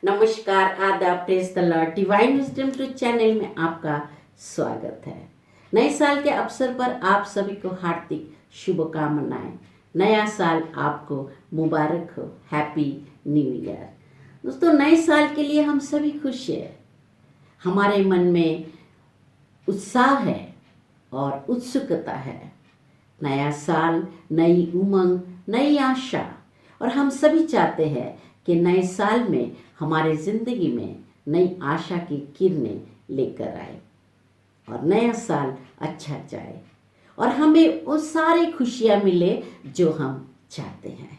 नमस्कार, आदाब, praise the Lord. Divine wisdom truth channel में आपका स्वागत है। नए साल के अवसर पर आप सभी को हार्दिक शुभकामनाएं। नया साल आपको मुबारक हो। Happy new year. दोस्तों, नए साल के लिए हम सभी खुश हैं। हमारे मन में उत्साह है और उत्सुकता है। नया साल, नई उमंग, नई आशा, और हम सभी चाहते हैं कि नए साल में हमारे ज़िंदगी में नई आशा की किरणें लेकर आए और नया साल अच्छा जाए और हमें वो सारी खुशियाँ मिले जो हम चाहते हैं।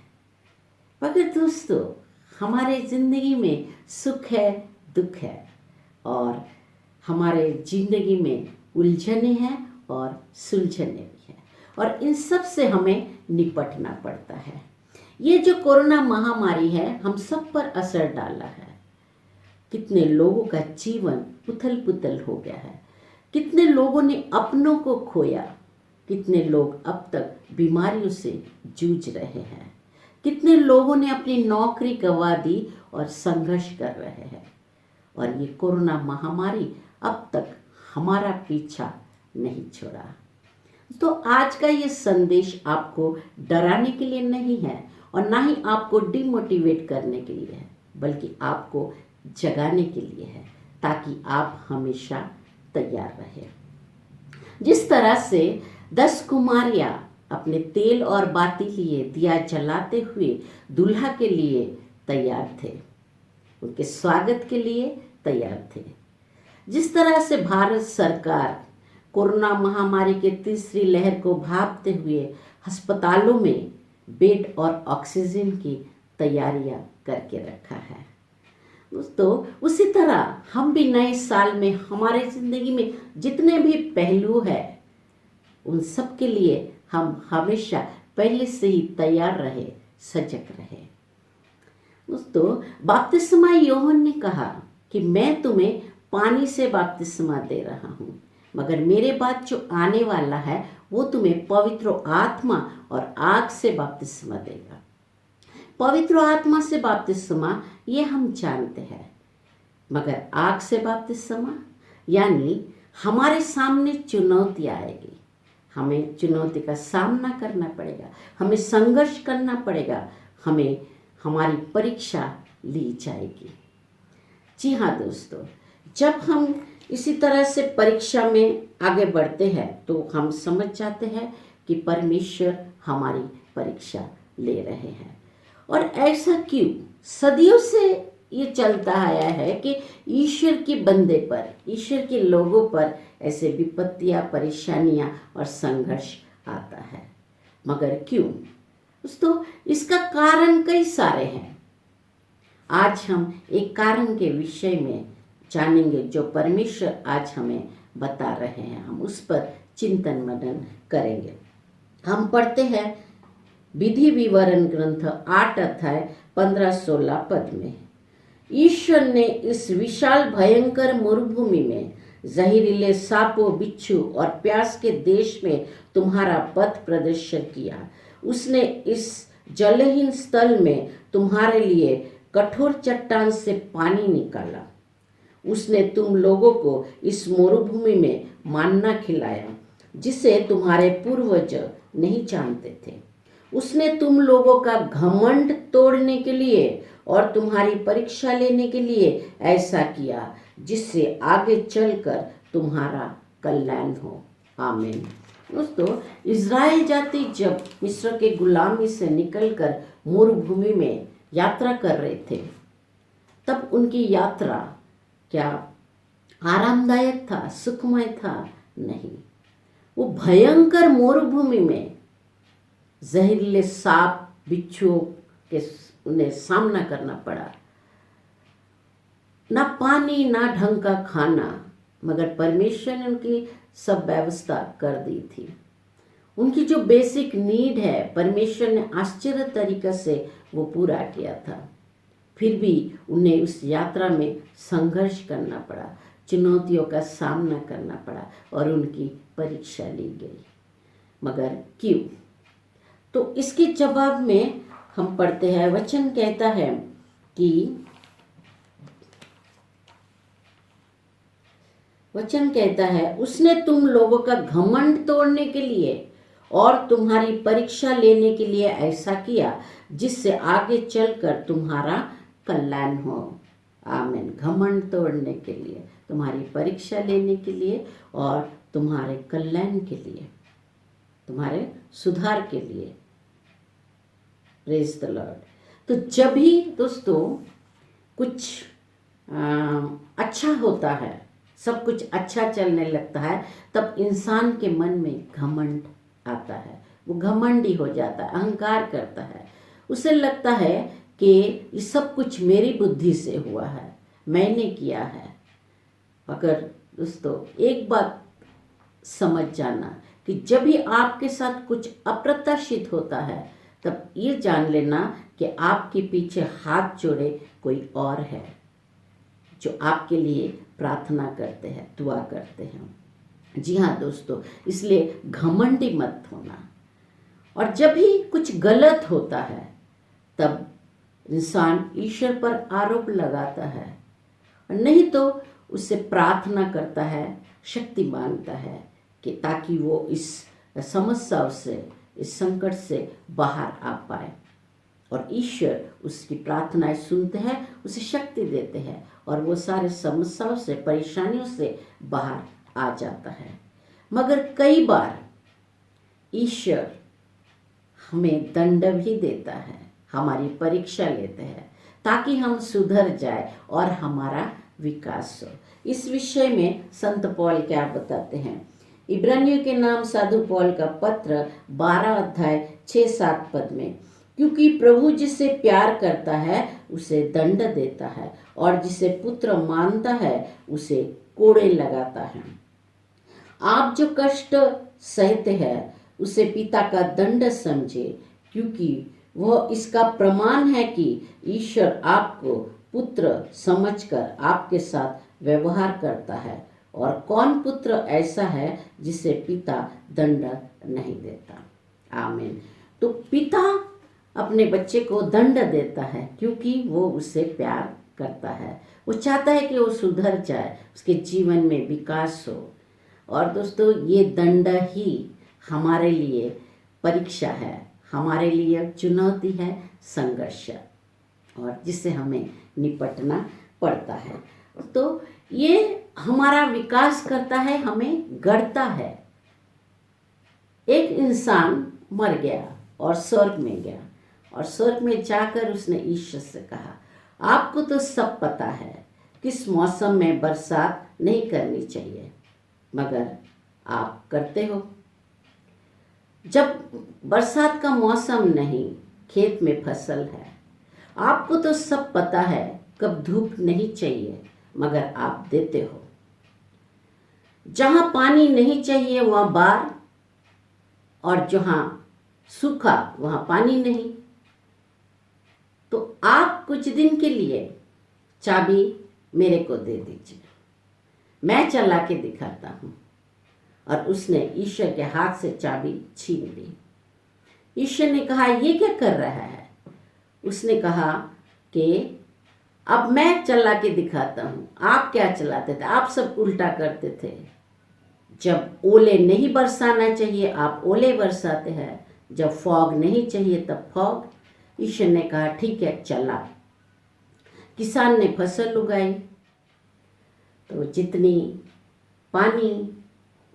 मगर दोस्तों, हमारे ज़िंदगी में सुख है, दुख है, और हमारे ज़िंदगी में उलझने हैं और सुलझने भी हैं, और इन सब से हमें निपटना पड़ता है। ये जो कोरोना महामारी है, हम सब पर असर डाला है। कितने लोगों का जीवन उथल पुथल हो गया है। कितने लोगों ने अपनों को खोया। कितने लोग अब तक बीमारियों से जूझ रहे हैं। कितने लोगों ने अपनी नौकरी गंवा दी और संघर्ष कर रहे हैं। और ये कोरोना महामारी अब तक हमारा पीछा नहीं छोड़ा। तो आज का ये संदेश आपको डराने के लिए नहीं है और ना ही आपको डिमोटिवेट करने के लिए है, बल्कि आपको जगाने के लिए है, ताकि आप हमेशा तैयार रहें। जिस तरह से 10 कुमारियाँ अपने तेल और बाती लिए दिया जलाते हुए दूल्हा के लिए तैयार थे, उनके स्वागत के लिए तैयार थे, जिस तरह से भारत सरकार कोरोना महामारी के तीसरी लहर को भांपते हुए अस्पतालों में बेड और ऑक्सीजन की तैयारियां करके रखा है, दोस्तों, उसी तरह हम भी नए साल में हमारे ज़िंदगी में जितने भी पहलू हैं, उन सब के लिए हम हमेशा पहले से ही तैयार रहे, सजग रहे। दोस्तों, बपतिस्मा यूहन्ना ने कहा कि मैं तुम्हें पानी से बपतिस्मा दे रहा हूँ, मगर मेरे बाद जो आने वाला है वो तुम्हें पवित्र आत्मा और आग से बपतिस्मा देगा। पवित्र आत्मा से बपतिस्मा ये हम जानते हैं, मगर आग से बपतिस्मा यानी हमारे सामने चुनौती आएगी। हमें चुनौती का सामना करना पड़ेगा, हमें संघर्ष करना पड़ेगा, हमें हमारी परीक्षा ली जाएगी। जी हाँ दोस्तों, जब हम इसी तरह से परीक्षा में आगे बढ़ते हैं तो हम समझ जाते हैं कि परमेश्वर हमारी परीक्षा ले रहे हैं। और ऐसा क्यों? सदियों से ये चलता आया है कि ईश्वर के बंदे पर, ईश्वर के लोगों पर ऐसे विपत्तियां, परेशानियां और संघर्ष आता है। मगर क्यों दोस्तों? इसका कारण कई सारे हैं। आज हम एक कारण के विषय में जानेंगे जो परमेश्वर आज हमें बता रहे हैं। हम उस पर चिंतन मनन करेंगे। हम पढ़ते हैं विधि विवरण ग्रंथ 8 अध्याय 15-16 पद में, ईश्वर ने इस विशाल भयंकर मरुभूमि में जहरीले सांपों, बिच्छू और प्यास के देश में तुम्हारा पथ प्रदर्शन किया। उसने इस जलहीन स्थल में तुम्हारे लिए कठोर चट्टान से पानी निकाला। उसने तुम लोगों को इस मरुभूमि में मान्ना खिलाया जिसे तुम्हारे पूर्वज नहीं जानते थे। उसने तुम लोगों का घमंड तोड़ने के लिए और तुम्हारी परीक्षा लेने के लिए ऐसा किया, जिससे आगे चलकर तुम्हारा कल्याण हो। आमीन। दोस्तों, इज़राइल जाति जब मिस्र के गुलामी से निकलकर मरुभूमि में यात्रा कर रहे थे, तब उनकी यात्रा क्या आरामदायक था, सुखमय था? नहीं। वो भयंकर मरुभूमि में जहरीले सांप, बिच्छुओं के उन्हें सामना करना पड़ा। ना पानी, ना ढंग का खाना, मगर परमेश्वर ने उनकी सब व्यवस्था कर दी थी। उनकी जो बेसिक नीड है, परमेश्वर ने आश्चर्य तरीके से वो पूरा किया था। फिर भी उन्हें उस यात्रा में संघर्ष करना पड़ा, चुनौतियों का सामना करना पड़ा और उनकी परीक्षा ली गई। मगर क्यों? तो इसके जवाब में हम पढ़ते हैं, वचन कहता है कि वचन कहता है, उसने तुम लोगों का घमंड तोड़ने के लिए और तुम्हारी परीक्षा लेने के लिए ऐसा किया, जिससे आगे चलकर तुम्हारा कल्याण हो। आमीन। घमंड तोड़ने के लिए, तुम्हारी परीक्षा लेने के लिए और तुम्हारे कल्याण के लिए, तुम्हारे सुधार के लिए। Praise the Lord. तो जब भी दोस्तों कुछ अच्छा होता है, सब कुछ अच्छा चलने लगता है, तब इंसान के मन में घमंड आता है। वो घमंडी हो जाता है, अहंकार करता है। उसे लगता है कि ये सब कुछ मेरी बुद्धि से हुआ है, मैंने किया है। मगर दोस्तों एक बात समझ जाना कि जब भी आपके साथ कुछ अप्रत्याशित होता है, तब ये जान लेना कि आपके पीछे हाथ जोड़े कोई और है, जो आपके लिए प्रार्थना करते हैं, दुआ करते हैं। जी हाँ दोस्तों, इसलिए घमंडी मत होना। और जब भी कुछ गलत होता है, तब इंसान ईश्वर पर आरोप लगाता है, और नहीं तो उससे प्रार्थना करता है, शक्ति मांगता है कि ताकि वो इस समस्या से, इस संकट से बाहर आ पाए। और ईश्वर उसकी प्रार्थनाएं सुनते हैं, उसे शक्ति देते हैं, और वो सारे समस्याओं से, परेशानियों से बाहर आ जाता है। मगर कई बार ईश्वर हमें दंड भी देता है, हमारी परीक्षा लेते हैं, ताकि हम सुधर जाए और हमारा विकास हो। इस विषय में संत पौल क्या बताते हैं? इब्रानियों के नाम साधु पौल का पत्र 12 अध्याय 6-7 पद में, क्योंकि प्रभु जिसे प्यार करता है उसे दंड देता है, और जिसे पुत्र मानता है उसे कोड़े लगाता है। आप जो कष्ट सहते हैं उसे पिता का दंड समझे, क्योंकि वह इसका प्रमाण है कि ईश्वर आपको पुत्र समझकर आपके साथ व्यवहार करता है। और कौन पुत्र ऐसा है जिसे पिता दंड नहीं देता? आमीन। तो पिता अपने बच्चे को दंड देता है, क्योंकि वो उससे प्यार करता है। वो चाहता है कि वो सुधर जाए, उसके जीवन में विकास हो। और दोस्तों ये दंड ही हमारे लिए परीक्षा है, हमारे लिए चुनौती है, संघर्ष, और जिससे हमें निपटना पड़ता है। तो ये हमारा विकास करता है, हमें गढ़ता है। एक इंसान मर गया और स्वर्ग में गया, और स्वर्ग में जाकर उसने ईश्वर से कहा, आपको तो सब पता है किस मौसम में बरसात नहीं करनी चाहिए, मगर आप करते हो। जब बरसात का मौसम नहीं, खेत में फसल है, आपको तो सब पता है कब धूप नहीं चाहिए, मगर आप देते हो। जहां पानी नहीं चाहिए वहां बाढ़, और जहां सूखा वहां पानी नहीं। तो आप कुछ दिन के लिए चाबी मेरे को दे दीजिए, मैं चला के दिखाता हूं। और उसने ईश्वर के हाथ से चाबी छीन ली। ईश्वर ने कहा, ये क्या कर रहा है? उसने कहा कि अब मैं चला के दिखाता हूं। आप क्या चलाते थे? आप सब उल्टा करते थे। जब ओले नहीं बरसाना चाहिए आप ओले बरसाते हैं, जब फॉग नहीं चाहिए तब फॉग। ईश्वर ने कहा, ठीक है चला। किसान ने फसल उगाई, तो जितनी पानी,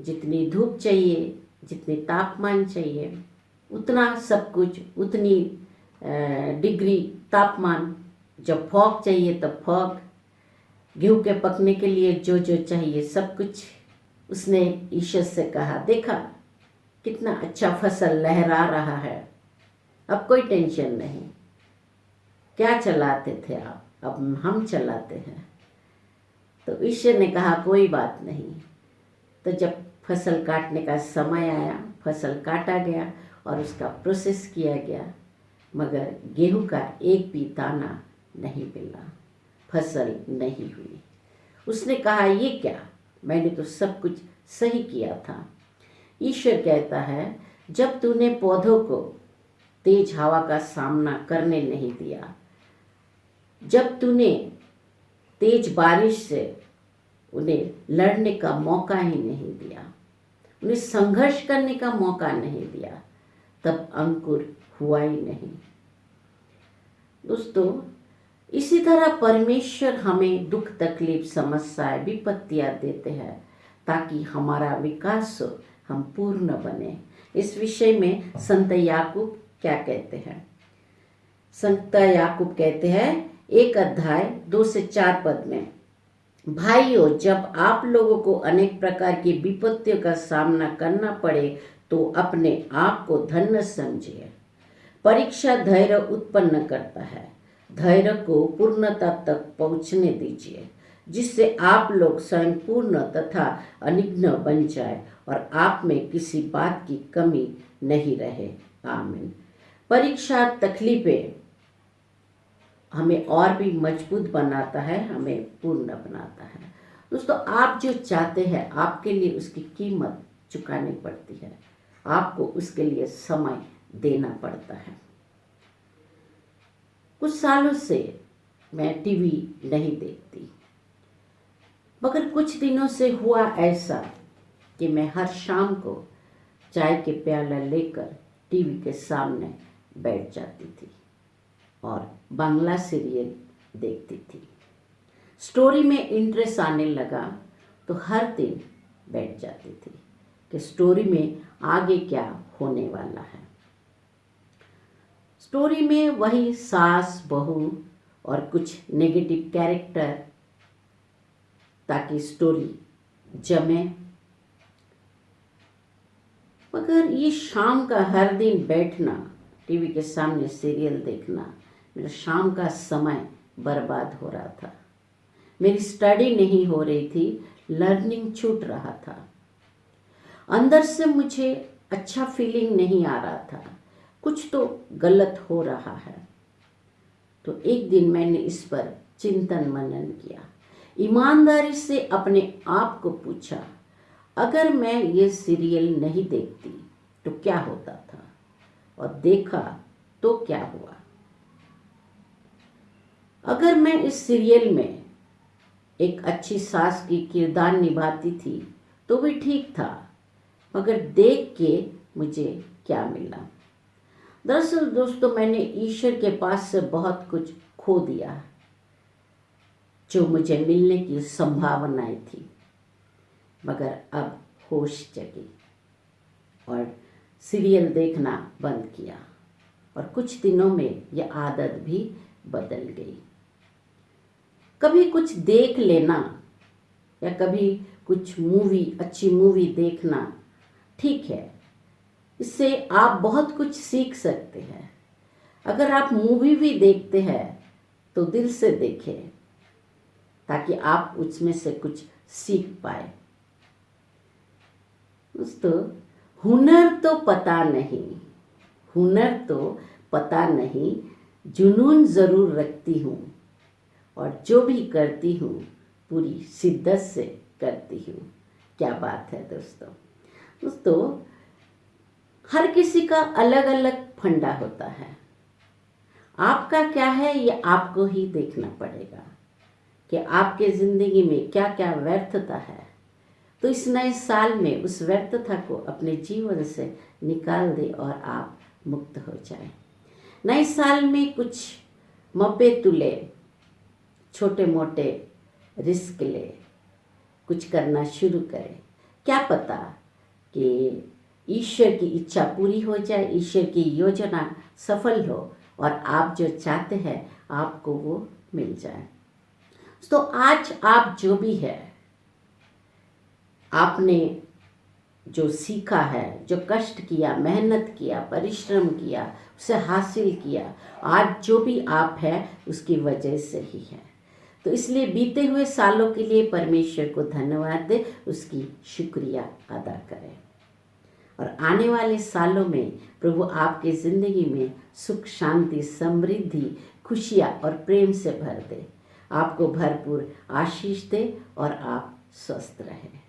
जितनी धूप चाहिए, जितनी तापमान चाहिए, उतना सब कुछ, उतनी डिग्री तापमान। जब फॉग चाहिए तब फॉग, गेहूं के पकने के लिए जो जो चाहिए सब कुछ। उसने ईश्वर से कहा, देखा कितना अच्छा फसल लहरा रहा है, अब कोई टेंशन नहीं। क्या चलाते थे आप? अब हम चलाते हैं। तो ईश्वर ने कहा, कोई बात नहीं। तो जब फसल काटने का समय आया, फसल काटा गया और उसका प्रोसेस किया गया, मगर गेहूं का एक भी दाना नहीं मिला, फसल नहीं हुई। उसने कहा, ये क्या, मैंने तो सब कुछ सही किया था। ईश्वर कहता है, जब तूने पौधों को तेज हवा का सामना करने नहीं दिया, जब तूने तेज बारिश से उन्हें लड़ने का मौका ही नहीं दिया, उन्हें संघर्ष करने का मौका नहीं दिया, तब अंकुर हुआ ही नहीं। दोस्तों, इसी तरह परमेश्वर हमें दुख, तकलीफ, समस्याएं, विपत्तियां देते हैं ताकि हमारा विकास हो, हम पूर्ण बने। इस विषय में संत याकूब क्या कहते हैं? संत याकूब कहते हैं 1 अध्याय 2 से 4 पद में, भाइयों, जब आप लोगों को अनेक प्रकार की विपत्तियों का सामना करना पड़े तो अपने आप को धन्य समझिए। परीक्षा धैर्य उत्पन्न करता है। धैर्य को पूर्णता तक पहुंचने दीजिए, जिससे आप लोग स्वयं पूर्ण तथा अनिघ्न बन जाए और आप में किसी बात की कमी नहीं रहे। आमीन। परीक्षा, तकलीफें हमें और भी मजबूत बनाता है, हमें पूर्ण बनाता है। दोस्तों, आप जो चाहते हैं आपके लिए उसकी कीमत चुकानी पड़ती है, आपको उसके लिए समय देना पड़ता है। कुछ सालों से मैं टीवी नहीं देखती, मगर कुछ दिनों से हुआ ऐसा कि मैं हर शाम को चाय के प्याला लेकर टीवी के सामने बैठ जाती थी और बांग्ला सीरियल देखती थी। स्टोरी में इंटरेस्ट आने लगा तो हर दिन बैठ जाती थी कि स्टोरी में आगे क्या होने वाला है। स्टोरी में वही सास, बहू और कुछ नेगेटिव कैरेक्टर, ताकि स्टोरी जमे। मगर ये शाम का हर दिन बैठना, टीवी के सामने सीरियल देखना, मेरा शाम का समय बर्बाद हो रहा था। मेरी स्टडी नहीं हो रही थी, लर्निंग छूट रहा था। अंदर से मुझे अच्छा फीलिंग नहीं आ रहा था, कुछ तो गलत हो रहा है। तो एक दिन मैंने इस पर चिंतन मनन किया, ईमानदारी से अपने आप को पूछा, अगर मैं ये सीरियल नहीं देखती तो क्या होता था, और देखा तो क्या हुआ। अगर मैं इस सीरियल में एक अच्छी सास की किरदार निभाती थी तो भी ठीक था, मगर देख के मुझे क्या मिला। दरअसल दोस्तों, मैंने ईश्वर के पास से बहुत कुछ खो दिया जो मुझे मिलने की संभावनाएं थी। मगर अब होश जगी और सीरियल देखना बंद किया और कुछ दिनों में यह आदत भी बदल गई। कभी कुछ देख लेना या कभी कुछ मूवी, अच्छी मूवी देखना ठीक है, इससे आप बहुत कुछ सीख सकते हैं। अगर आप मूवी भी देखते हैं तो दिल से देखें ताकि आप उसमें से कुछ सीख पाए। दोस्तों, हुनर तो पता नहीं, हुनर तो पता नहीं, जुनून ज़रूर रखती हूँ और जो भी करती हूँ पूरी शिद्दत से करती हूँ। क्या बात है दोस्तों। दोस्तों, हर किसी का अलग अलग फंडा होता है। आपका क्या है ये आपको ही देखना पड़ेगा कि आपके ज़िंदगी में क्या क्या व्यर्थता है। तो इस नए साल में उस व्यर्थता को अपने जीवन से निकाल दे और आप मुक्त हो जाए। नए साल में कुछ मौके तुले, छोटे मोटे रिस्क ले, कुछ करना शुरू करें। क्या पता कि ईश्वर की इच्छा पूरी हो जाए, ईश्वर की योजना सफल हो और आप जो चाहते हैं आपको वो मिल जाए। तो आज आप जो भी है, आपने जो सीखा है, जो कष्ट किया, मेहनत किया, परिश्रम किया, उसे हासिल किया, आज जो भी आप है उसकी वजह से ही है। तो इसलिए बीते हुए सालों के लिए परमेश्वर को धन्यवाद दें, उसकी शुक्रिया अदा करें और आने वाले सालों में प्रभु आपके ज़िंदगी में सुख, शांति, समृद्धि, खुशियाँ और प्रेम से भर दे, आपको भरपूर आशीष दे और आप स्वस्थ रहें।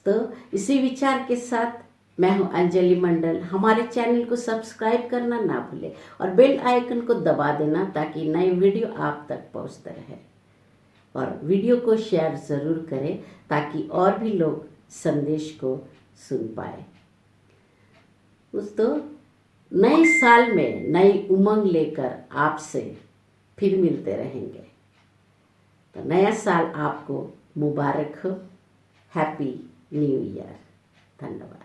तो इसी विचार के साथ मैं हूं अंजलि मंडल। हमारे चैनल को सब्सक्राइब करना ना भूलें और बेल आइकन को दबा देना ताकि नई वीडियो आप तक पहुंचते रहे। और वीडियो को शेयर ज़रूर करें ताकि और भी लोग संदेश को सुन पाए। दोस्तों, नए साल में नई उमंग लेकर आपसे फिर मिलते रहेंगे। तो नया साल आपको मुबारक हो। Happy new year. धन्यवाद।